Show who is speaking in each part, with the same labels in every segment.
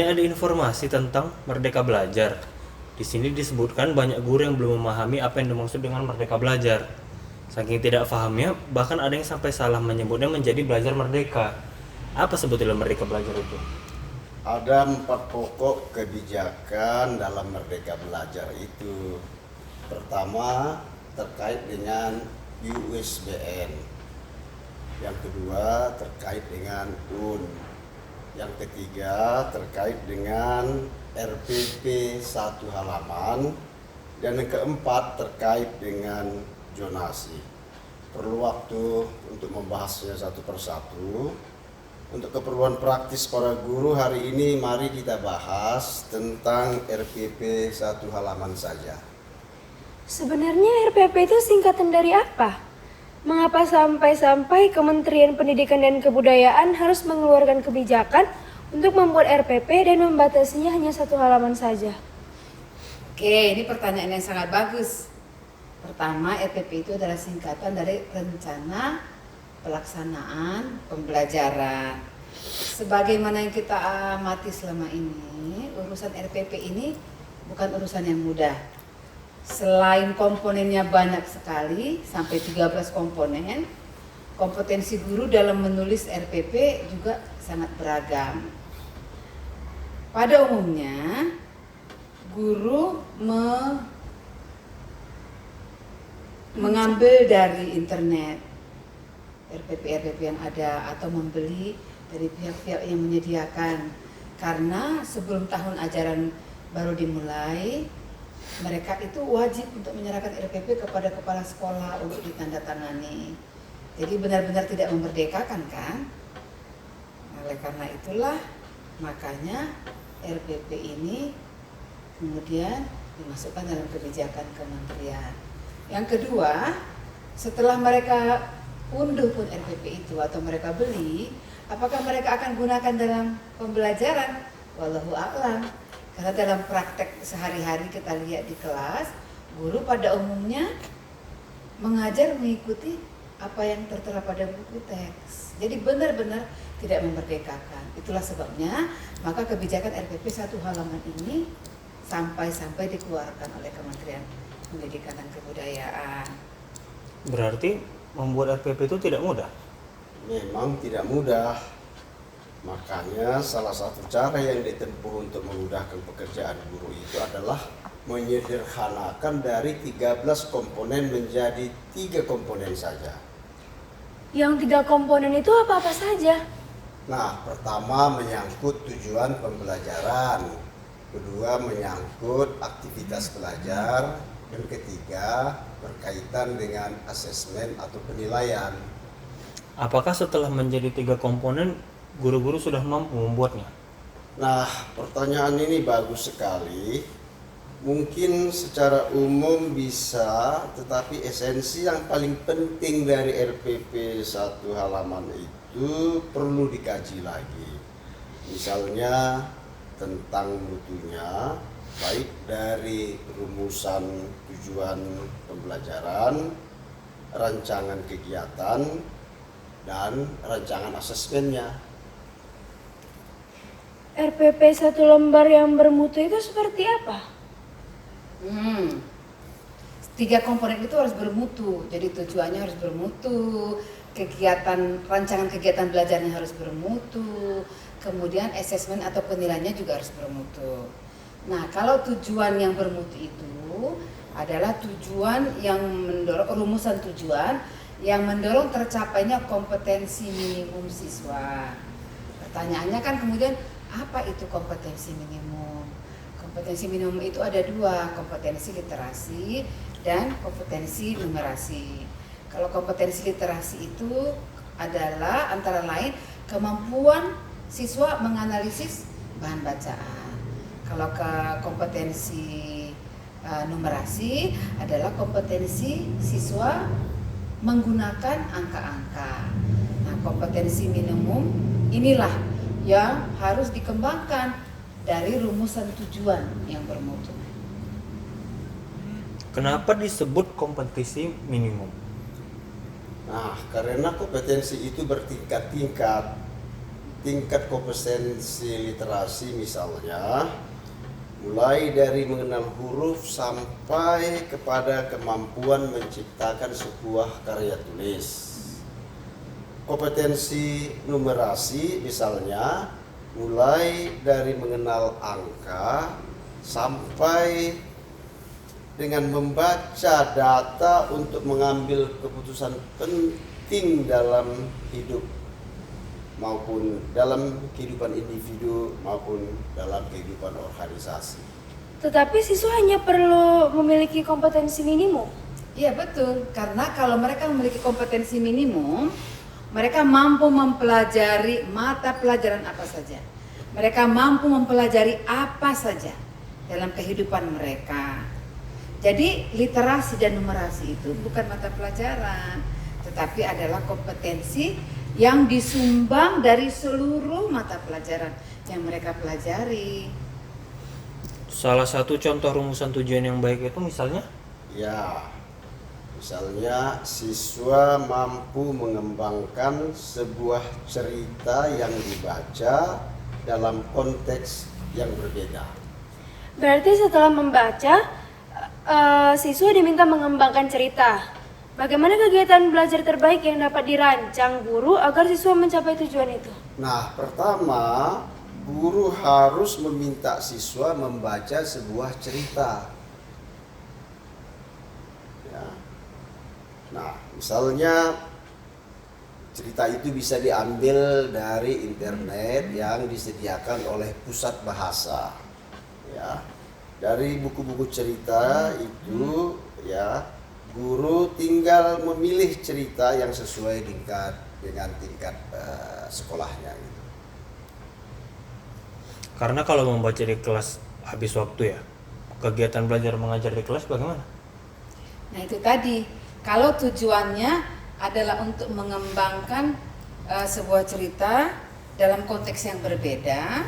Speaker 1: Ini ada informasi tentang Merdeka Belajar. Di sini disebutkan banyak guru yang belum memahami apa yang dimaksud dengan Merdeka Belajar. Saking tidak pahamnya, bahkan ada yang sampai salah menyebutnya menjadi belajar merdeka. Apa sebetulnya Merdeka Belajar itu?
Speaker 2: Ada 4 pokok kebijakan dalam Merdeka Belajar itu. Pertama, terkait dengan USBN. Yang kedua, terkait dengan UN. Yang ketiga, terkait dengan RPP 1 halaman. Dan yang keempat, terkait dengan zonasi. Perlu waktu untuk membahasnya satu persatu. Untuk keperluan praktis para guru hari ini mari kita bahas tentang RPP 1 halaman saja.
Speaker 3: Sebenarnya RPP itu singkatan dari apa? Mengapa sampai Kementerian Pendidikan dan Kebudayaan harus mengeluarkan kebijakan untuk membuat RPP dan membatasinya hanya 1 halaman saja?
Speaker 4: Oke, ini pertanyaan yang sangat bagus. Pertama, RPP itu adalah singkatan dari Rencana Pelaksanaan Pembelajaran. Sebagaimana yang kita amati selama ini, urusan RPP ini bukan urusan yang mudah. Selain komponennya banyak sekali, sampai 13 komponen, kompetensi guru dalam menulis RPP juga sangat beragam. Pada umumnya, guru mengambil dari internet RPP yang ada atau membeli dari pihak-pihak yang menyediakan. Karena sebelum tahun ajaran baru dimulai, mereka itu wajib untuk menyerahkan RPP kepada kepala sekolah untuk ditandatangani. Jadi benar-benar tidak memerdekakan kan? Oleh karena itulah makanya RPP ini kemudian dimasukkan dalam kebijakan kementerian. Yang kedua, setelah mereka unduh pun RPP itu atau mereka beli, apakah mereka akan gunakan dalam pembelajaran? Wallahu a'lam. Karena dalam praktek sehari-hari kita lihat di kelas, guru pada umumnya mengajar mengikuti apa yang tertera pada buku teks. Jadi benar-benar tidak memerdekakan. Itulah sebabnya maka kebijakan RPP 1 halaman ini sampai dikeluarkan oleh Kementerian Pendidikan dan Kebudayaan.
Speaker 1: Berarti membuat RPP itu tidak mudah?
Speaker 2: Memang tidak mudah. Makanya salah satu cara yang ditempuh untuk memudahkan pekerjaan guru itu adalah menyederhanakan dari 13 komponen menjadi 3 komponen saja.
Speaker 3: Yang 3 komponen itu apa-apa saja?
Speaker 2: Nah, pertama menyangkut tujuan pembelajaran, kedua menyangkut aktivitas belajar, dan ketiga berkaitan dengan asesmen atau penilaian.
Speaker 1: Apakah setelah menjadi 3 komponen, guru-guru sudah mampu membuatnya?
Speaker 2: Nah, pertanyaan ini bagus sekali. Mungkin secara umum bisa, tetapi esensi yang paling penting dari RPP 1 halaman itu perlu dikaji lagi. Misalnya tentang mutunya, baik dari rumusan tujuan pembelajaran, rancangan kegiatan, dan rancangan asesmennya.
Speaker 3: RPP 1 lembar yang bermutu itu seperti apa?
Speaker 4: 3 komponen itu harus bermutu. Jadi tujuannya harus bermutu, rancangan kegiatan belajarnya harus bermutu, kemudian asesmen atau penilaiannya juga harus bermutu. Nah, kalau tujuan yang bermutu itu adalah tujuan yang mendorong, rumusan tujuan yang mendorong tercapainya kompetensi minimum siswa. Pertanyaannya kan kemudian, apa itu kompetensi minimum? Kompetensi minimum itu ada 2, kompetensi literasi dan kompetensi numerasi. Kalau kompetensi literasi itu adalah antara lain kemampuan siswa menganalisis bahan bacaan. Kalau ke kompetensi numerasi adalah kompetensi siswa menggunakan angka-angka. Nah, kompetensi minimum inilah yang harus dikembangkan dari rumusan tujuan yang bermutu.
Speaker 1: Kenapa disebut kompetisi minimum?
Speaker 2: Nah, karena kompetensi itu bertingkat-tingkat. tingkat kompetensi literasi misalnya mulai dari mengenal huruf sampai kepada kemampuan menciptakan sebuah karya tulis. Kompetensi numerasi misalnya mulai dari mengenal angka sampai dengan membaca data untuk mengambil keputusan penting dalam hidup maupun dalam kehidupan individu maupun dalam kehidupan organisasi.
Speaker 3: Tetapi siswa hanya perlu memiliki kompetensi minimum.
Speaker 4: Iya betul, karena kalau mereka memiliki kompetensi minimum, mereka mampu mempelajari mata pelajaran apa saja. Mereka mampu mempelajari apa saja dalam kehidupan mereka. Jadi literasi dan numerasi itu bukan mata pelajaran, tetapi adalah kompetensi yang disumbang dari seluruh mata pelajaran yang mereka pelajari.
Speaker 1: Salah satu contoh rumusan tujuan yang baik itu misalnya?
Speaker 2: Ya, misalnya siswa mampu mengembangkan sebuah cerita yang dibaca dalam konteks yang berbeda.
Speaker 3: Berarti setelah membaca, siswa diminta mengembangkan cerita. Bagaimana kegiatan belajar terbaik yang dapat dirancang guru agar siswa mencapai tujuan itu?
Speaker 2: Nah, pertama, guru harus meminta siswa membaca sebuah cerita. Ya. Nah, misalnya cerita itu bisa diambil dari internet yang disediakan oleh pusat bahasa. Ya. Dari buku-buku cerita itu ya guru tinggal memilih cerita yang sesuai dengan tingkat sekolahnya gitu.
Speaker 1: Karena kalau membaca di kelas habis waktu ya, kegiatan belajar mengajar di kelas bagaimana?
Speaker 4: Nah itu tadi, kalau tujuannya adalah untuk mengembangkan sebuah cerita dalam konteks yang berbeda,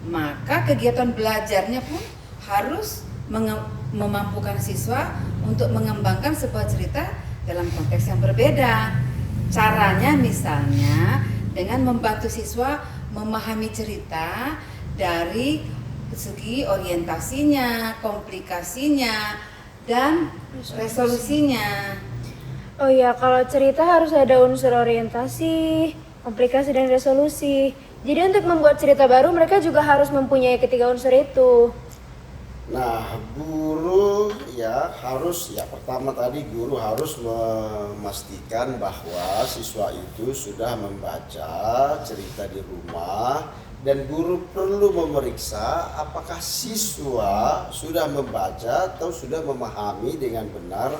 Speaker 4: maka kegiatan belajarnya pun harus memampukan siswa untuk mengembangkan sebuah cerita dalam konteks yang berbeda. Caranya misalnya dengan membantu siswa memahami cerita dari segi orientasinya, komplikasinya, dan resolusinya.
Speaker 3: Oh ya, kalau cerita harus ada unsur orientasi, komplikasi, dan resolusi. Jadi untuk membuat cerita baru mereka juga harus mempunyai ketiga unsur itu.
Speaker 2: Nah, guru pertama tadi guru harus memastikan bahwa siswa itu sudah membaca cerita di rumah dan guru perlu memeriksa apakah siswa sudah membaca atau sudah memahami dengan benar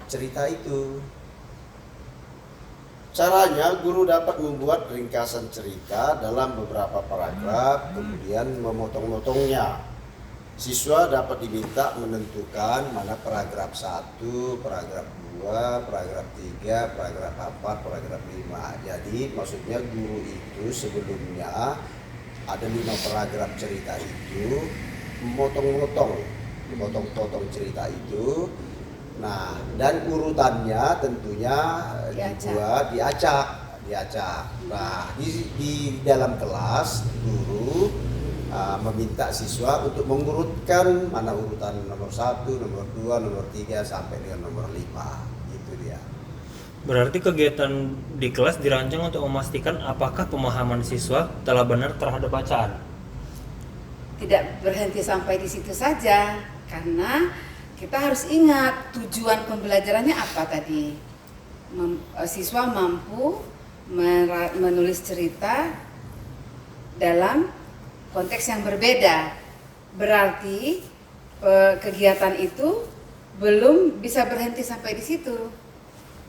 Speaker 2: cerita itu. Caranya, guru dapat membuat ringkasan cerita dalam beberapa paragraf, kemudian memotong-motongnya. Siswa dapat diminta menentukan mana paragraf 1, paragraf 2, paragraf 3, paragraf 4, paragraf 5. Jadi maksudnya guru itu sebelumnya ada 5 paragraf cerita itu, memotong-potong cerita itu. Nah, dan urutannya tentunya diacak. Nah, di dalam kelas guru meminta siswa untuk mengurutkan mana urutan nomor 1, nomor 2, nomor 3 sampai dengan nomor 5. Itu dia.
Speaker 1: Berarti kegiatan di kelas dirancang untuk memastikan apakah pemahaman siswa telah benar terhadap bacaan.
Speaker 4: Tidak berhenti sampai di situ saja, karena kita harus ingat tujuan pembelajarannya apa tadi. Siswa mampu menulis cerita dalam konteks yang berbeda. Berarti kegiatan itu belum bisa berhenti sampai di situ.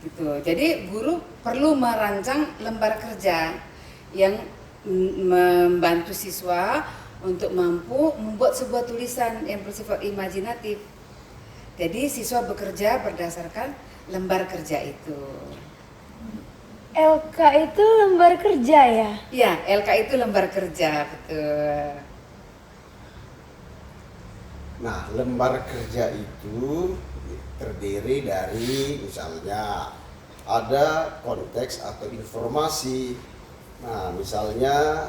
Speaker 4: Gitu. Jadi guru perlu merancang lembar kerja yang membantu siswa untuk mampu membuat sebuah tulisan yang bersifat imajinatif. Jadi siswa bekerja berdasarkan lembar kerja itu.
Speaker 3: LK itu lembar kerja ya?
Speaker 4: Iya, LK itu lembar kerja, betul.
Speaker 2: Nah, lembar kerja itu terdiri dari misalnya ada konteks atau informasi, Nah, misalnya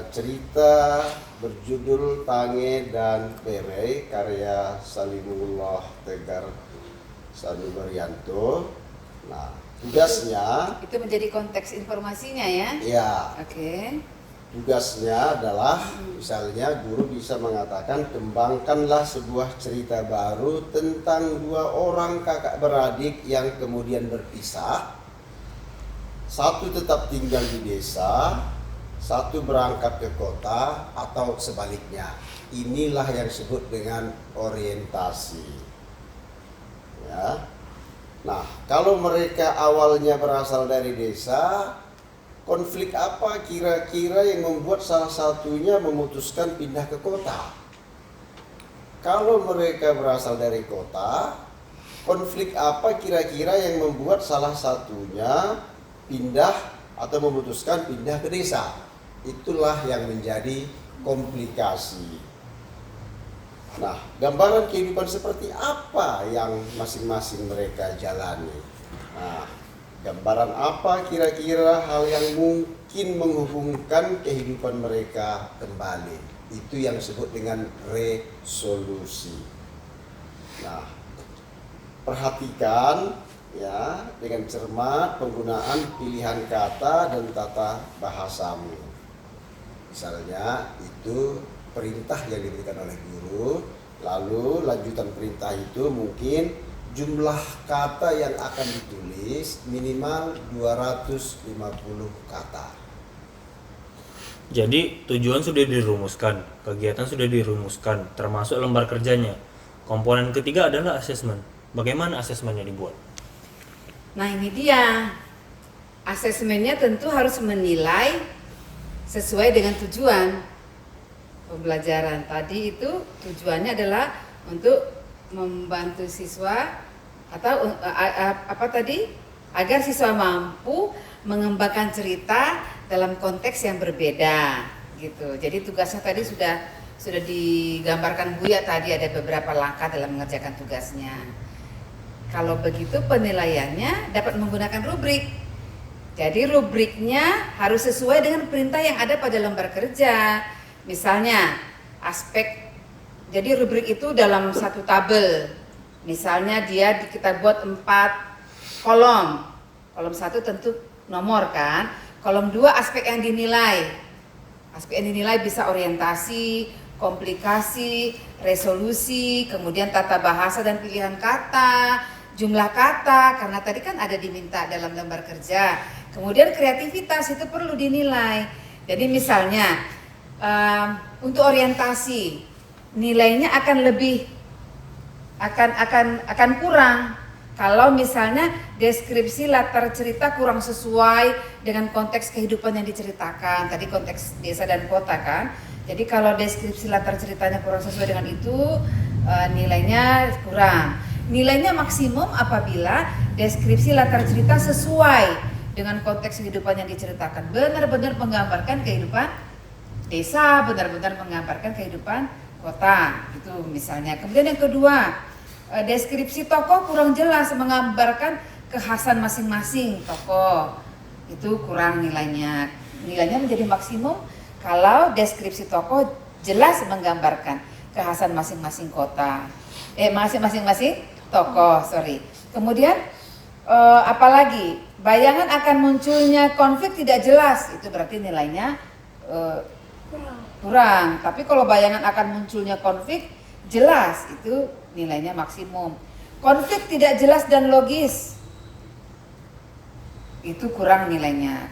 Speaker 2: cerita berjudul Tange dan Pere karya Salimullah Tegar Sanubarianto. Nah, tugasnya
Speaker 4: Itu menjadi konteks informasinya ya.
Speaker 2: ya,
Speaker 4: Oke.
Speaker 2: tugasnya adalah misalnya guru bisa mengatakan kembangkanlah sebuah cerita baru tentang dua orang kakak beradik yang kemudian berpisah. Satu tetap tinggal di desa, satu berangkat ke kota atau sebaliknya. Inilah yang disebut dengan orientasi. Ya. Nah, kalau mereka awalnya berasal dari desa, konflik apa kira-kira yang membuat salah satunya memutuskan pindah ke kota? Kalau mereka berasal dari kota, konflik apa kira-kira yang membuat salah satunya pindah atau memutuskan pindah ke desa? Itulah yang menjadi komplikasi. Nah, gambaran kehidupan seperti apa yang masing-masing mereka jalani? Nah, gambaran apa kira-kira hal yang mungkin menghubungkan kehidupan mereka kembali? Itu yang disebut dengan resolusi. Nah, perhatikan ya dengan cermat penggunaan pilihan kata dan tata bahasamu. Misalnya itu perintah yang diberikan oleh guru, lalu lanjutan perintah itu mungkin jumlah kata yang akan ditulis minimal 250 kata.
Speaker 1: Jadi tujuan sudah dirumuskan, kegiatan sudah dirumuskan, termasuk lembar kerjanya. Komponen ketiga adalah asesmen. Bagaimana asesmennya dibuat?
Speaker 4: Nah ini dia, asesmennya tentu harus menilai sesuai dengan tujuan pembelajaran. Tadi itu tujuannya adalah untuk membantu siswa atau agar siswa mampu mengembangkan cerita dalam konteks yang berbeda gitu. Jadi tugasnya tadi sudah digambarkan Buya tadi, ada beberapa langkah dalam mengerjakan tugasnya. Kalau begitu penilaiannya dapat menggunakan rubrik. Jadi rubriknya harus sesuai dengan perintah yang ada pada lembar kerja. Misalnya jadi rubrik itu dalam satu tabel. Misalnya kita buat 4 kolom. Kolom 1 tentu nomor kan. Kolom 2 aspek yang dinilai. Aspek yang dinilai bisa orientasi, komplikasi, resolusi, kemudian tata bahasa dan pilihan kata, jumlah kata, karena tadi kan ada diminta dalam lembar kerja. Kemudian kreativitas itu perlu dinilai. Jadi misalnya untuk orientasi nilainya akan kurang kalau misalnya deskripsi latar cerita kurang sesuai dengan konteks kehidupan yang diceritakan. Tadi konteks desa dan kota kan. Jadi kalau deskripsi latar ceritanya kurang sesuai dengan itu, nilainya kurang. Nilainya maksimum apabila deskripsi latar cerita sesuai dengan konteks kehidupan yang diceritakan. Benar-benar menggambarkan kehidupan desa, benar-benar menggambarkan kehidupan kota. Itu misalnya. Kemudian yang kedua, deskripsi tokoh kurang jelas, menggambarkan kekhasan masing-masing tokoh. Itu kurang nilainya. Nilainya menjadi maksimum kalau deskripsi tokoh jelas menggambarkan kekhasan masing-masing kota. Masing-masing tokoh, Kemudian apalagi bayangan akan munculnya konflik tidak jelas, itu berarti nilainya kurang. Tapi kalau bayangan akan munculnya konflik jelas, itu nilainya maksimum. Konflik tidak jelas dan logis, itu kurang nilainya.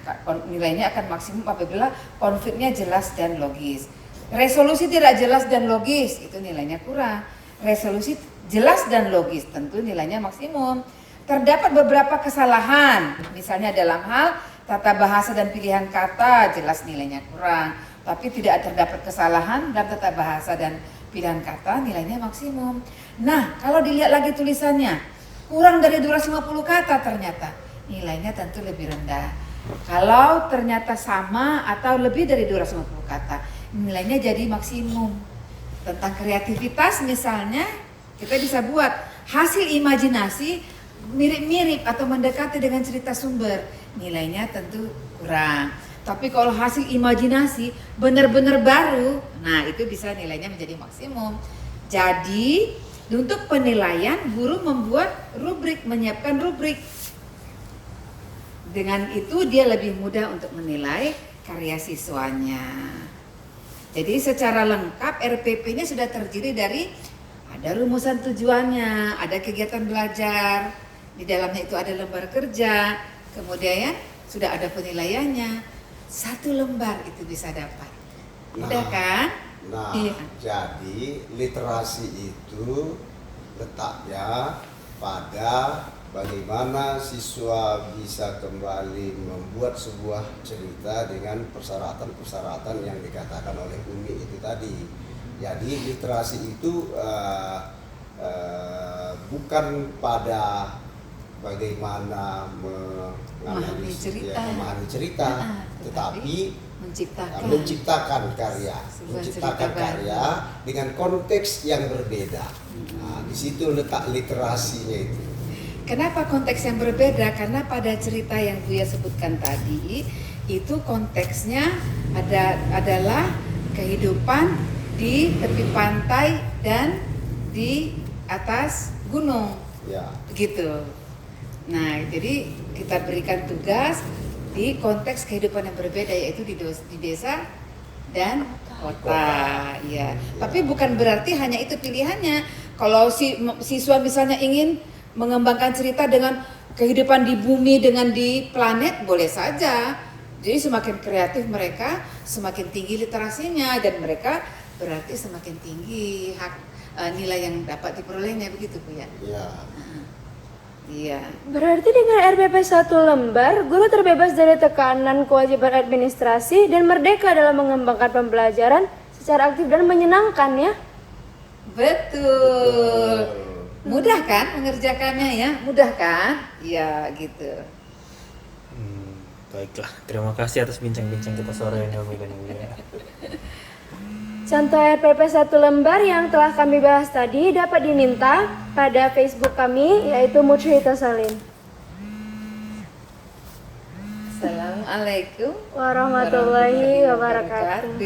Speaker 4: Nilainya akan maksimum apabila konfliknya jelas dan logis. Resolusi tidak jelas dan logis, itu nilainya kurang. Resolusi jelas dan logis, tentu nilainya maksimum. Terdapat beberapa kesalahan, misalnya dalam hal tata bahasa dan pilihan kata, jelas nilainya kurang. Tapi tidak terdapat kesalahan dalam tata bahasa dan pilihan kata, nilainya maksimum. Nah, kalau dilihat lagi tulisannya, kurang dari 250 kata ternyata, nilainya tentu lebih rendah. Kalau ternyata sama atau lebih dari 250 kata, nilainya jadi maksimum. Tentang kreativitas misalnya, kita bisa buat hasil imajinasi mirip-mirip atau mendekati dengan cerita sumber, nilainya tentu kurang. Tapi kalau hasil imajinasi benar-benar baru, nah itu bisa nilainya menjadi maksimum. Jadi untuk penilaian guru membuat rubrik, menyiapkan rubrik. Dengan itu dia lebih mudah untuk menilai karya siswanya. Jadi secara lengkap RPP ini sudah terdiri dari ada rumusan tujuannya, ada kegiatan belajar, di dalamnya itu ada lembar kerja, kemudian sudah ada penilaiannya. 1 lembar itu bisa dapat. Mudah kan?
Speaker 2: Nah,
Speaker 4: Iya.
Speaker 2: jadi literasi itu letaknya pada bagaimana siswa bisa kembali membuat sebuah cerita dengan persyaratan-persyaratan yang dikatakan oleh Umi itu tadi. Jadi literasi itu bukan pada bagaimana
Speaker 4: Memahami cerita.
Speaker 2: memahami cerita, tetapi menciptakan karya,
Speaker 4: Sebuah
Speaker 2: menciptakan
Speaker 4: cerita
Speaker 2: karya dengan konteks yang berbeda. Nah, di situ letak literasinya itu.
Speaker 4: Kenapa konteks yang berbeda? Karena pada cerita yang Buya sebutkan tadi itu konteksnya adalah kehidupan di tepi pantai dan di atas gunung,
Speaker 2: Ya.
Speaker 4: begitu. Nah, jadi kita berikan tugas di konteks kehidupan yang berbeda, yaitu di desa dan kota. Ya. Tapi bukan berarti hanya itu pilihannya. Kalau siswa misalnya ingin mengembangkan cerita dengan kehidupan di bumi, dengan di planet, boleh saja. Jadi semakin kreatif mereka, semakin tinggi literasinya, dan mereka berarti semakin tinggi nilai yang dapat diperolehnya, begitu Bu ya.
Speaker 2: Ya.
Speaker 4: Iya.
Speaker 3: Berarti dengan RPP 1 lembar, guru terbebas dari tekanan kewajiban administrasi dan merdeka dalam mengembangkan pembelajaran secara aktif dan menyenangkan ya.
Speaker 4: Betul. Mudah kan mengerjakannya ya? Mudah kan? Iya gitu.
Speaker 1: Baiklah, terima kasih atas bincang-bincang kita sore ini Umi dan Buya.
Speaker 3: Contoh RPP 1 lembar yang telah kami bahas tadi dapat diminta pada Facebook kami yaitu Mutrita Salim.
Speaker 4: Assalamualaikum
Speaker 3: Warahmatullahi wabarakatuh.